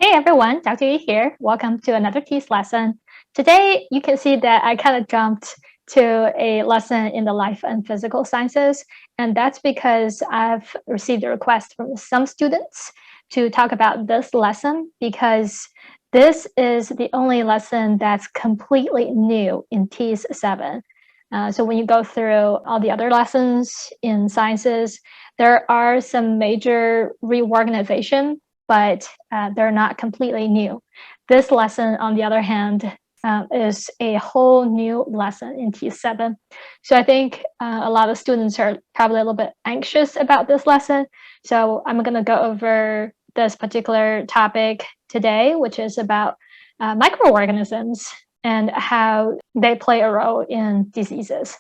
Hey everyone, Dr. Yi here. Welcome to another TEAS lesson. Today, you can see that I kind of jumped to a lesson in the life and physical sciences, and that's because I've received a request from some students to talk about this lesson because this is the only lesson that's completely new in TEAS 7. So when you go through all the other lessons in sciences, there are some major reorganization, but they're not completely new. This lesson, on the other hand, is a whole new lesson in TEAS 7. So I think a lot of students are probably a little bit anxious about this lesson. So I'm going to go over this particular topic today, which is about microorganisms and how they play a role in diseases.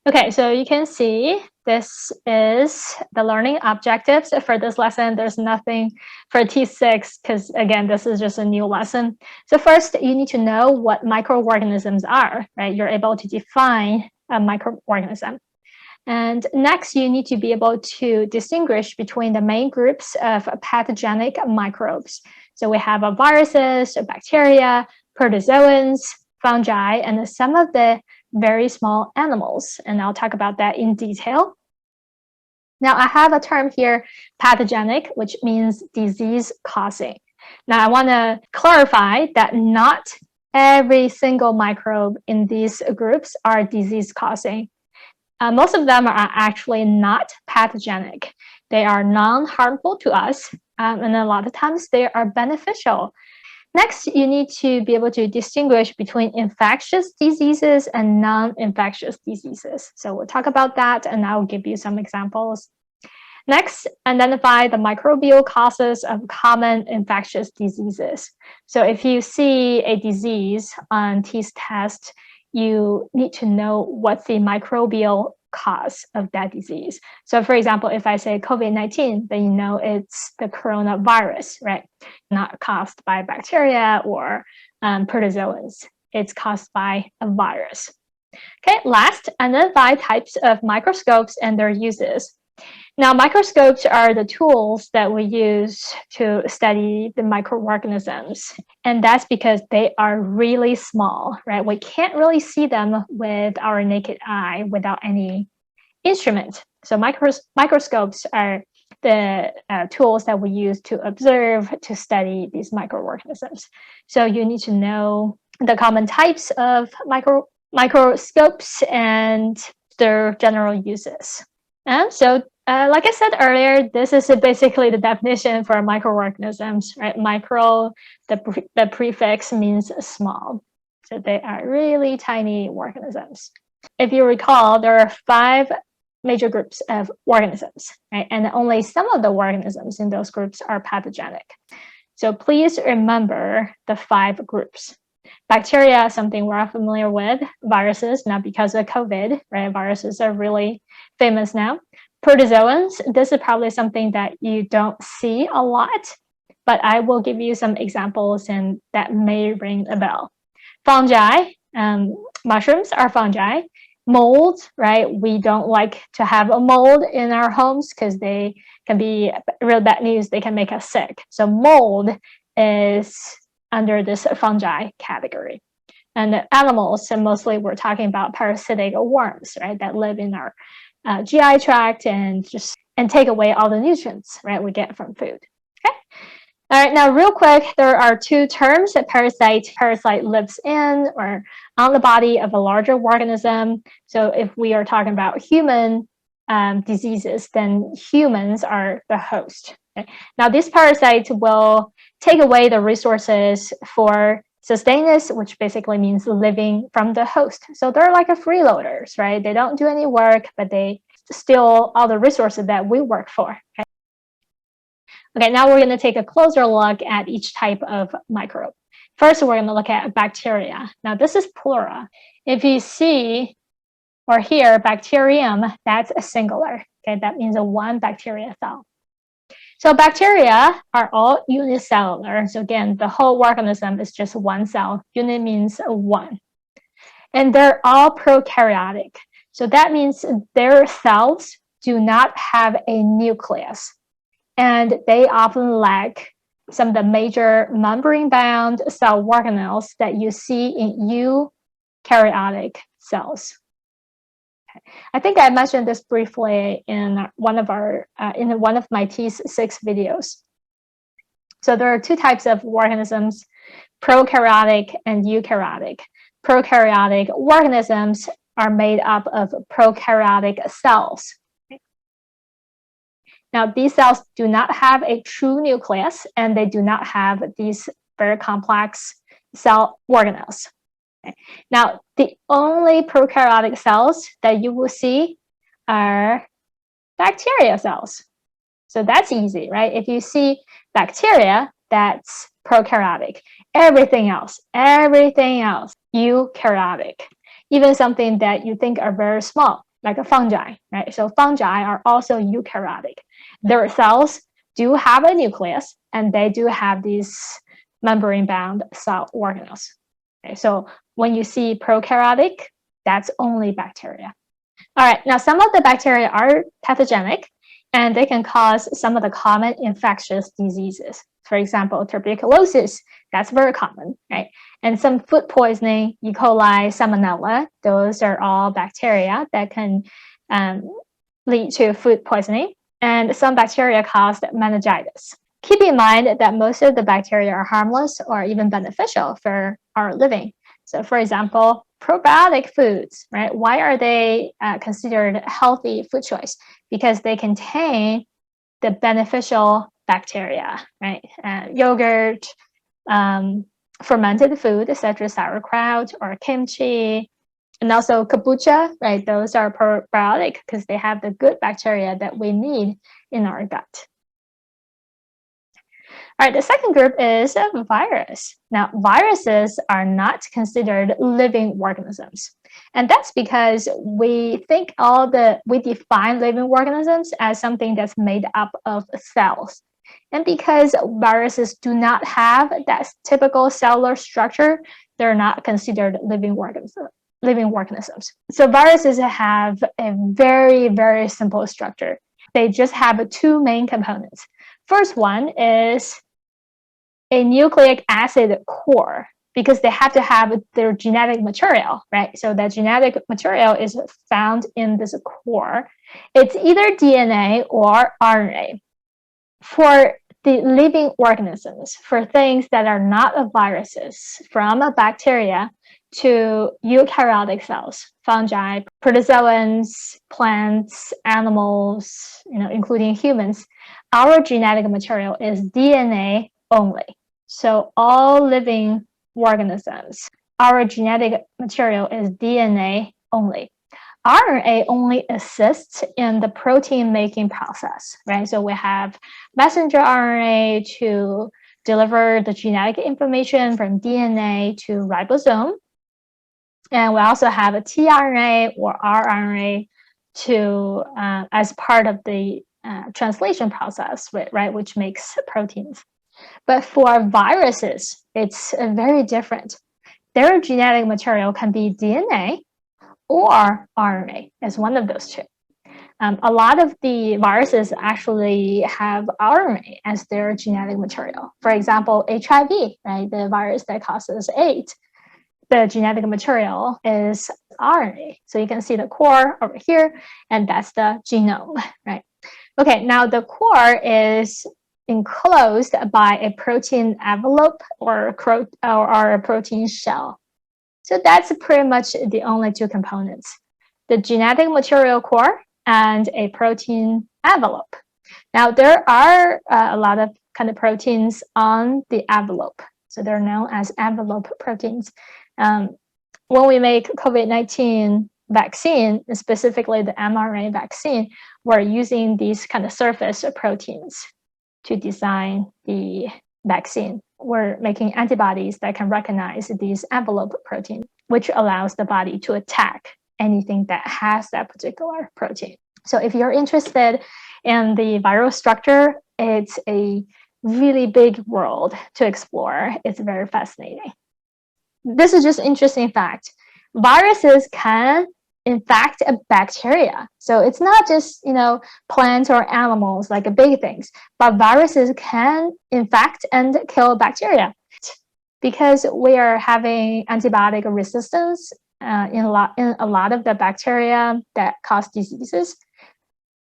Okay, so you can see this is the learning objectives for this lesson. There's nothing for T6 because, again, this is just a new lesson. So first, you need to know what microorganisms are, right? You're able to define a microorganism. And next, you need to be able to distinguish between the main groups of pathogenic microbes. So we have viruses, bacteria, protozoans, fungi, and some of the very small animals. And I'll talk about that in detail. Now, I have a term here, pathogenic, which means disease-causing. Now, I want to clarify that not every single microbe in these groups are disease-causing. Most of them are actually not pathogenic. They are non-harmful to us, and a lot of times they are beneficial. Next, you need to be able to distinguish between infectious diseases and non-infectious diseases. So we'll talk about that, and I'll give you some examples. Next, identify the microbial causes of common infectious diseases. So if you see a disease on TEAS test, you need to know what's the microbial cause of that disease. So for example, if I say COVID-19, then you know it's the coronavirus, right? Not caused by bacteria or protozoans. It's caused by a virus. Okay, last, identify types of microscopes and their uses. Now, microscopes are the tools that we use to study the microorganisms, and that's because they are really small, right? We can't really see them with our naked eye without any instrument. So microscopes are the tools that we use to observe, to study these microorganisms. So you need to know the common types of microscopes and their general uses. And so like I said earlier, this is basically the definition for microorganisms, right? Micro, the prefix means small. So they are really tiny organisms. If you recall, there are 5 major groups of organisms, right? And only some of the organisms in those groups are pathogenic. So please remember the 5 groups. Bacteria, something we're familiar with. Viruses, not because of COVID, right? Viruses are really famous now. Protozoans, this is probably something that you don't see a lot, but I will give you some examples and that may ring a bell. Fungi, mushrooms are fungi. Mold, right? We don't like to have a mold in our homes because they can be real bad news. They can make us sick. So mold is under this fungi category. And animals, and mostly we're talking about parasitic worms, right? That live in our GI tract and take away all the nutrients, right, we get from food. Okay. All right, now real quick, there are 2 terms that parasite. Parasite lives in or on the body of a larger organism. So if we are talking about human diseases, then humans are the host. Okay? Now these parasites will take away the resources for sustenance, which basically means living from the host. So they're like a freeloaders, right? They don't do any work, but they steal all the resources that we work for. Okay, now we're going to take a closer look at each type of microbe. First, we're going to look at bacteria. Now, this is plural. If you see or hear bacterium, that's a singular. Okay, that means a 1 bacteria cell. So bacteria are all unicellular. So again, the whole organism is just 1 cell. Unit means 1. And they're all prokaryotic. So that means their cells do not have a nucleus. And they often lack some of the major membrane-bound cell organelles that you see in eukaryotic cells. I think I mentioned this briefly in one of my TEAS 6 videos. So there are two types of organisms, prokaryotic and eukaryotic. Prokaryotic organisms are made up of prokaryotic cells. Now, these cells do not have a true nucleus, and they do not have these very complex cell organelles. Now, the only prokaryotic cells that you will see are bacteria cells. So that's easy, right? If you see bacteria, that's prokaryotic. Everything else, eukaryotic. Even something that you think are very small, like a fungi, right? So fungi are also eukaryotic. Their cells do have a nucleus, and they do have these membrane-bound cell organelles. Okay, so when you see prokaryotic, that's only bacteria. All right, now some of the bacteria are pathogenic, and they can cause some of the common infectious diseases. For example, tuberculosis, that's very common, right? And some food poisoning, E. coli, salmonella, those are all bacteria that can lead to food poisoning. And some bacteria cause meningitis. Keep in mind that most of the bacteria are harmless or even beneficial for our living. So for example, probiotic foods, right? Why are they considered healthy food choice? Because they contain the beneficial bacteria, right? Yogurt, fermented food such as sauerkraut or kimchi, and also kombucha, right? Those are probiotic because they have the good bacteria that we need in our gut. All right, the second group is a virus. Now, viruses are not considered living organisms. And that's because we define living organisms as something that's made up of cells. And because viruses do not have that typical cellular structure, they're not considered living organisms. So viruses have a very, very simple structure. They just have two main components. First one is a nucleic acid core, because they have to have their genetic material, right? So that genetic material is found in this core. It's either DNA or RNA. For the living organisms, for things that are not viruses, from a bacteria to eukaryotic cells, fungi, protozoans, plants, animals, including humans, our genetic material is DNA only. So all living organisms, our genetic material is DNA only. RNA only assists in the protein making process, right? So we have messenger RNA to deliver the genetic information from DNA to ribosome. And we also have a tRNA or rRNA to as part of the translation process, right, which makes proteins. But for viruses, it's very different. Their genetic material can be DNA or RNA as one of those two. A lot of the viruses actually have RNA as their genetic material. For example, HIV, right, the virus that causes AIDS, the genetic material is RNA. So you can see the core over here, and that's the genome, right? Okay, now the core is enclosed by a protein envelope or a protein shell. So that's pretty much the only two components, the genetic material core and a protein envelope. Now, there are a lot of kind of proteins on the envelope. So they're known as envelope proteins. When we make COVID-19 vaccine, specifically the mRNA vaccine, we're using these kind of surface proteins to design the vaccine. We're making antibodies that can recognize these envelope proteins, which allows the body to attack anything that has that particular protein. So if you're interested in the viral structure, it's a really big world to explore. It's very fascinating. This is just an interesting fact. Viruses can infect a bacteria. So it's not just, plants or animals, like big things, but viruses can infect and kill bacteria. Because we are having antibiotic resistance in a lot of the bacteria that cause diseases,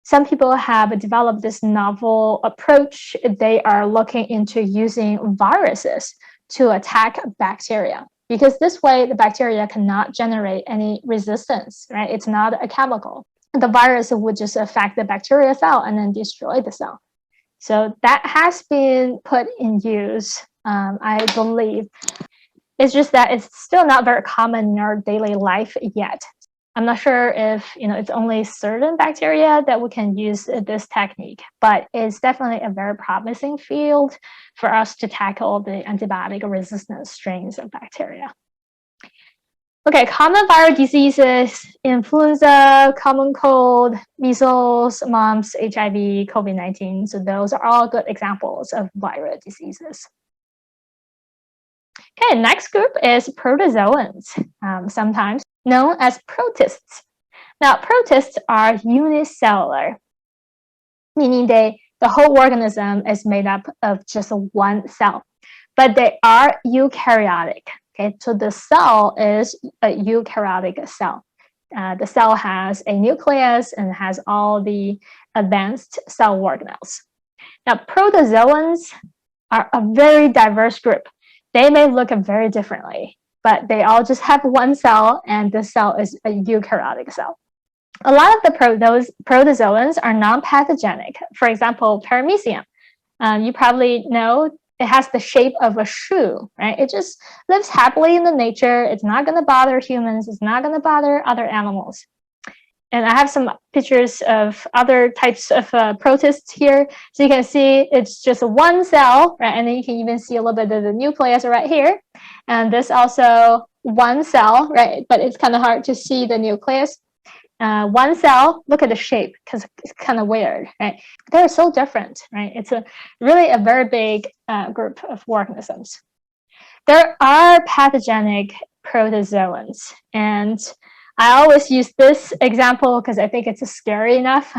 some people have developed this novel approach. They are looking into using viruses to attack bacteria, because this way the bacteria cannot generate any resistance, right? It's not a chemical. The virus would just affect the bacteria cell and then destroy the cell. So that has been put in use, I believe. It's just that it's still not very common in our daily life yet. I'm not sure if it's only certain bacteria that we can use this technique, but it's definitely a very promising field for us to tackle the antibiotic resistant strains of bacteria. Okay, common viral diseases: influenza, common cold, measles, mumps, HIV, COVID-19. So those are all good examples of viral diseases. Okay, next group is protozoans, sometimes known as protists. Now, protists are unicellular, meaning the whole organism is made up of just one cell, but they are eukaryotic. Okay, so the cell is a eukaryotic cell. The cell has a nucleus and has all the advanced cell organelles. Now, protozoans are a very diverse group. They may look very differently, but they all just have one cell, and the cell is a eukaryotic cell. A lot of the protozoans are non-pathogenic. For example, paramecium. You probably know it has the shape of a shoe, right? It just lives happily in the nature. It's not going to bother humans. It's not going to bother other animals. And I have some pictures of other types of protists here. So you can see it's just one cell, right? And then you can even see a little bit of the nucleus right here. And this also one cell, right? But it's kind of hard to see the nucleus. One cell, look at the shape, because it's kind of weird, right? They're so different, right? It's really a very big group of organisms. There are pathogenic protozoans, and I always use this example because I think it's scary enough.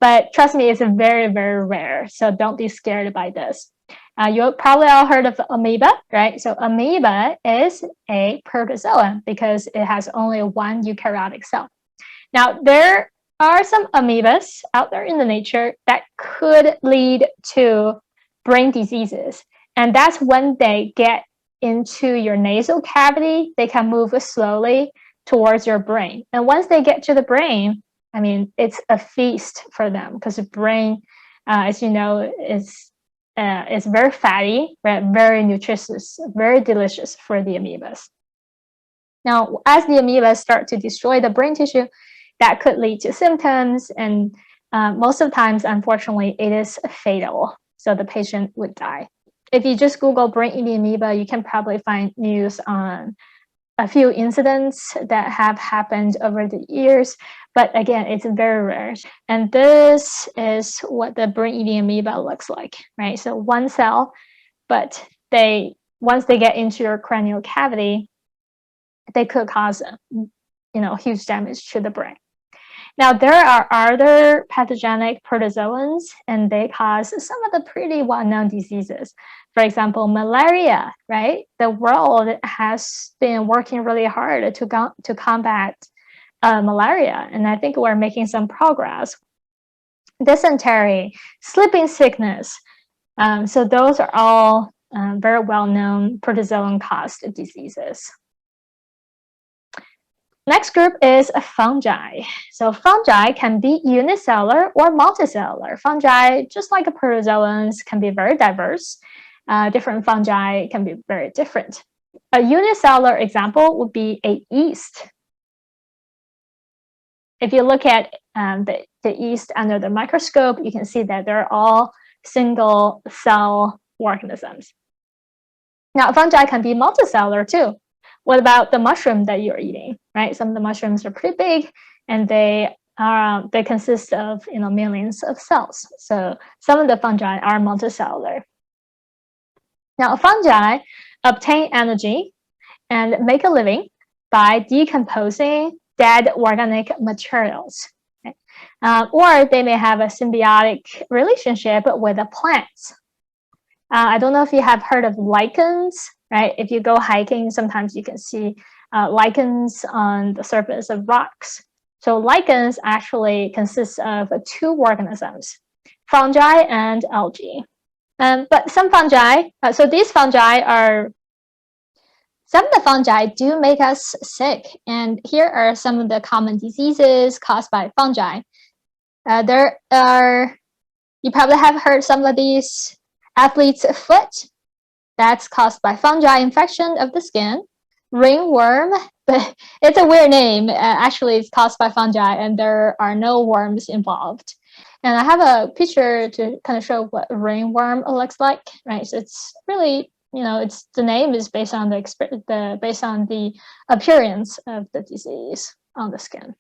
But trust me, it's very, very rare. So don't be scared by this. You probably all heard of amoeba, right? So amoeba is a protozoan because it has only one eukaryotic cell. Now, there are some amoebas out there in the nature that could lead to brain diseases. And that's when they get into your nasal cavity. They can move slowly towards your brain. And once they get to the brain, I mean, it's a feast for them, because the brain, as you know, is very fatty, right? Very nutritious, very delicious for the amoebas. Now, as the amoebas start to destroy the brain tissue, that could lead to symptoms, and most of the times, unfortunately, it is fatal. So the patient would die. If you just Google brain-eating amoeba, you can probably find news on a few incidents that have happened over the years, but again, it's very rare. And this is what the brain-eating amoeba looks like, right? So one cell, but once they get into your cranial cavity, they could cause huge damage to the brain. Now, there are other pathogenic protozoans, and they cause some of the pretty well-known diseases. For example, malaria, right? The world has been working really hard to combat malaria, and I think we're making some progress. Dysentery, sleeping sickness. So those are all very well-known protozoan-caused diseases. Next group is fungi. So fungi can be unicellular or multicellular. Fungi, just like protozoans, can be very diverse. Different fungi can be very different. A unicellular example would be a yeast. If you look at the yeast under the microscope, you can see that they're all single cell organisms. Now, fungi can be multicellular too. What about the mushroom that you're eating, right? Some of the mushrooms are pretty big, and they consist of millions of cells. So some of the fungi are multicellular. Now, fungi obtain energy and make a living by decomposing dead organic materials. Okay? Or they may have a symbiotic relationship with the plants. I don't know if you have heard of lichens, right? If you go hiking, sometimes you can see lichens on the surface of rocks. So lichens actually consist of two organisms, fungi and algae. But some fungi, so these fungi are, some of the fungi do make us sick. And here are some of the common diseases caused by fungi. There are, you probably have heard some of these: athlete's foot, that's caused by fungi infection of the skin. Ringworm, but it's a weird name. Actually, it's caused by fungi and there are no worms involved. And I have a picture to kind of show what ringworm looks like, right? So it's really, it's, the name is based on the appearance of the disease on the skin.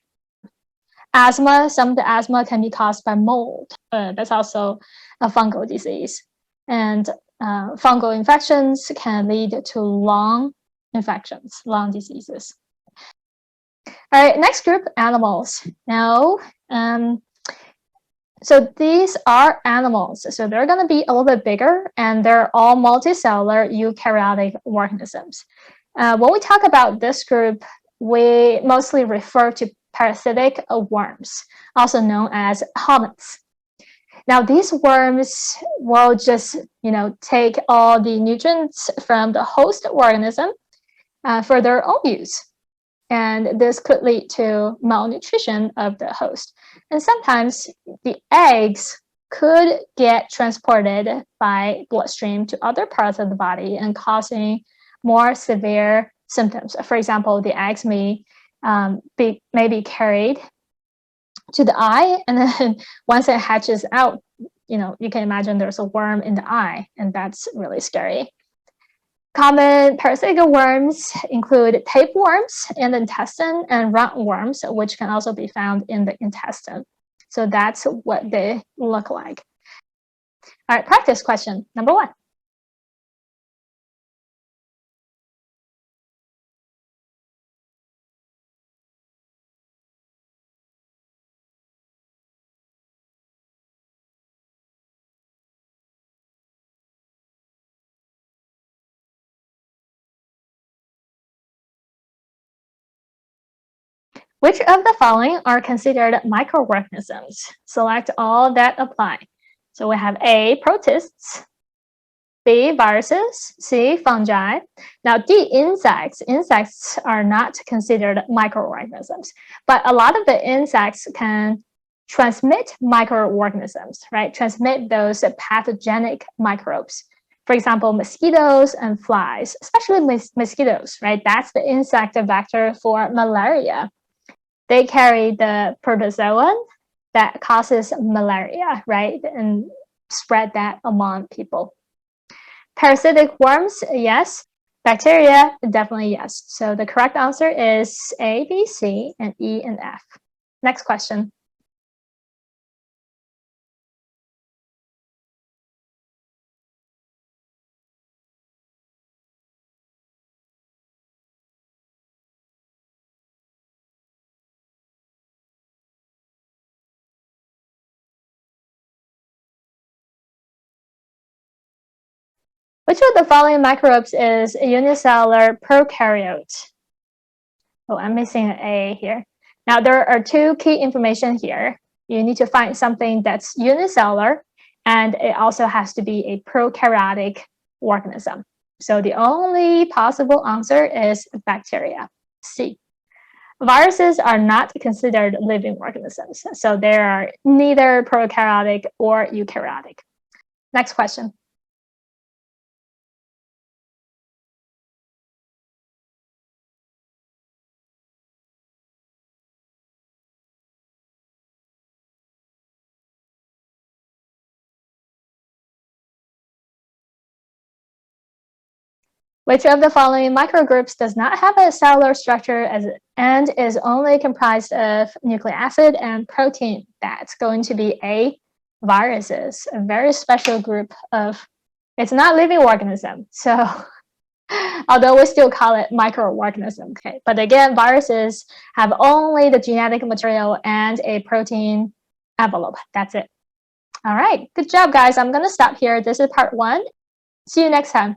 Asthma, some of the asthma can be caused by mold. That's also a fungal disease. And fungal infections can lead to lung infections, lung diseases. All right, next group, animals. Now, so these are animals. So they're going to be a little bit bigger, and they're all multicellular eukaryotic organisms. When we talk about this group, we mostly refer to parasitic worms, also known as hummints. Now, these worms will just, take all the nutrients from the host organism for their own use. And this could lead to malnutrition of the host. And sometimes the eggs could get transported by bloodstream to other parts of the body and causing more severe symptoms. For example, the eggs may be carried to the eye, and then once it hatches out, you can imagine there's a worm in the eye, and that's really scary. Common parasitic worms include tapeworms in the intestine and roundworms, which can also be found in the intestine. So that's what they look like. All right, practice question number 1. Which of the following are considered microorganisms? Select all that apply. So we have A, protists, B, viruses, C, fungi. Now, D, insects. Insects are not considered microorganisms, but a lot of the insects can transmit microorganisms, right? Transmit those pathogenic microbes. For example, mosquitoes and flies, especially mosquitoes, right? That's the insect vector for malaria. They carry the protozoan that causes malaria, right? And spread that among people. Parasitic worms, yes. Bacteria, definitely yes. So the correct answer is A, B, C, and E and F. Next question. Which of the following microbes is a unicellular prokaryote? Oh, I'm missing an A here. Now, there are two key information here. You need to find something that's unicellular, and it also has to be a prokaryotic organism. So the only possible answer is bacteria, C. Viruses are not considered living organisms, so they are neither prokaryotic or eukaryotic. Next question. Which of the following microgroups does not have a cellular structure and is only comprised of nucleic acid and protein? That's going to be A, viruses, a very special group of, it's not living organism. So Although we still call it microorganism. Okay, but again, viruses have only the genetic material and a protein envelope. That's it. All right, good job, guys. I'm gonna stop here. This is part 1. See you next time.